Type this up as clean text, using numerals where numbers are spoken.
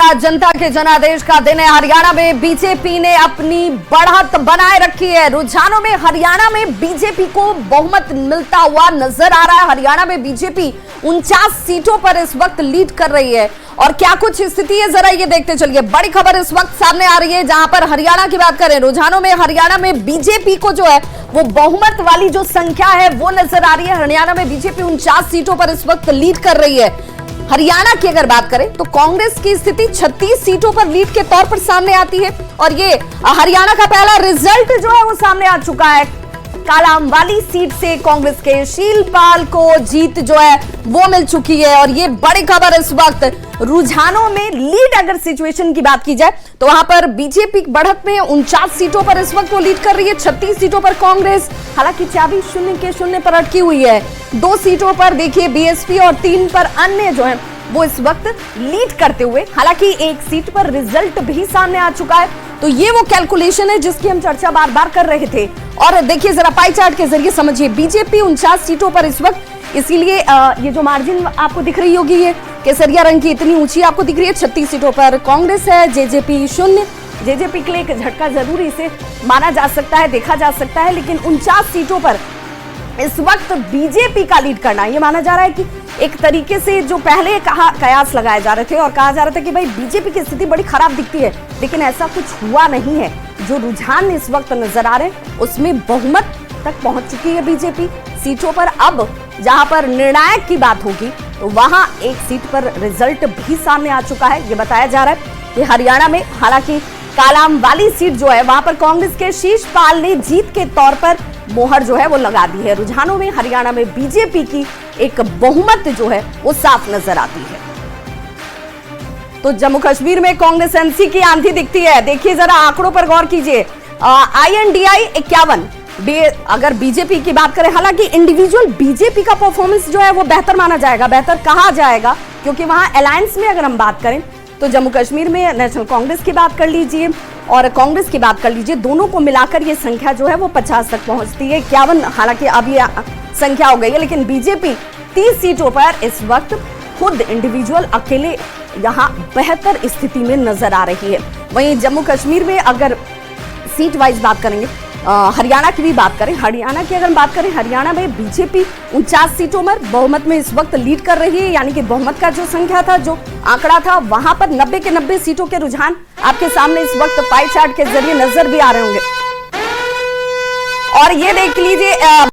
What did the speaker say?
आज जनता के जनादेश का दिन है। हरियाणा में बीजेपी ने अपनी बढ़त बनाए रखी है। रुझानों में हरियाणा में बीजेपी को बहुमत मिलता हुआ नजर आ रहा है। हरियाणा में बीजेपी 49 सीटों पर इस वक्त लीड कर रही है। और क्या कुछ स्थिति है, जरा ये देखते चलिए। बड़ी खबर इस वक्त सामने आ रही है, जहां पर हरियाणा की बात करें, रुझानों में हरियाणा में बीजेपी को जो है वो बहुमत वाली जो संख्या है वो नजर आ रही है। हरियाणा में बीजेपी 49 सीटों पर इस वक्त लीड कर रही है। हरियाणा की अगर बात करें तो कांग्रेस की स्थिति 36 सीटों पर लीड के तौर पर सामने आती है। और ये हरियाणा का पहला रिजल्ट जो है वो सामने आ चुका है। कालाम वाली सीट से कांग्रेस के शीलपाल को जीत जो है वो मिल चुकी है। और ये बड़ी खबर इस वक्त रुझानों में लीड अगर सिचुएशन की बात की जाए तो वहां पर बीजेपी बढ़त में 49 सीटों पर इस वक्त वो लीड कर रही है। 36 सीटों पर कांग्रेस हालांकि चाबी 0 के 0 पर अटकी हुई है। 2 सीटों पर देखिए बीएसपी और 3 पर अन्य जो है वो इस वक्त लीड करते हुए, हालांकि 1 सीट पर रिजल्ट भी सामने आ चुका है। तो ये वो कैलकुलेशन है जिसकी हम चर्चा बार बार कर रहे थे। और देखिए जरा पाई चार्ट के जरिए समझिए, बीजेपी 49 सीटों पर इस वक्त, इसीलिए ये जो मार्जिन आपको दिख रही होगी ये केसरिया रंग की इतनी ऊंची आपको दिख रही है। 36 सीटों पर कांग्रेस है, जेजेपी 0। जेजेपी के लिए एक झटका जरूर इसे माना जा सकता है, देखा जा सकता है। लेकिन 49 सीटों पर इस वक्त बीजेपी का लीड करना, ये माना जा रहा है कि एक तरीके से जो पहले कयास लगाए जा रहे थे और कहा जा रहा था कि भाई बीजेपी की स्थिति बड़ी खराब दिखती है, लेकिन ऐसा कुछ हुआ नहीं है। जो रुझान इस वक्त नजर आ रहे हैं उसमें बहुमत तक पहुंच चुकी है बीजेपी सीटों पर। अब जहां पर निर्णायक की बात होगी तो वहां 1 सीट पर रिजल्ट भी सामने आ चुका है। ये बताया जा रहा है कि हरियाणा में हालांकि कालाम वाली सीट जो है वहां पर कांग्रेस के शीशपाल ने जीत के तौर पर मोहर जो है वो लगा दी है। रुझानों में हरियाणा में बीजेपी की एक बहुमत जो है वो साफ नजर आती है। तो जम्मू कश्मीर में कांग्रेस एनसी की आंधी दिखती है। देखिए जरा आंकड़ों पर गौर कीजिए। INDI 51, अगर बीजेपी की बात करें, हालांकि इंडिविजुअल बीजेपी का परफॉर्मेंस जो है वो बेहतर माना जाएगा, बेहतर कहा जाएगा, क्योंकि वहां अलायंस में अगर हम बात करें तो जम्मू कश्मीर में नेशनल कांग्रेस की बात कर लीजिए और कांग्रेस की बात कर लीजिए, दोनों को मिलाकर ये संख्या जो है वो 50 तक पहुंचती है। 51 हालांकि अब ये संख्या हो गई है, लेकिन बीजेपी 30 सीटों पर इस वक्त खुद इंडिविजुअल अकेले यहाँ बेहतर स्थिति में नजर आ रही है। वहीं जम्मू कश्मीर में अगर सीट वाइज बात करेंगे, हरियाणा की भी बात करें, हरियाणा की अगर बात करें, हरियाणा में बीजेपी 49 सीटों में बहुमत में इस वक्त लीड कर रही है। यानी कि बहुमत का जो संख्या था, जो आंकड़ा था, वहां पर 90 के 90 सीटों के रुझान आपके सामने इस वक्त पाई चार्ट के जरिए नजर भी आ रहे होंगे। और ये देख लीजिए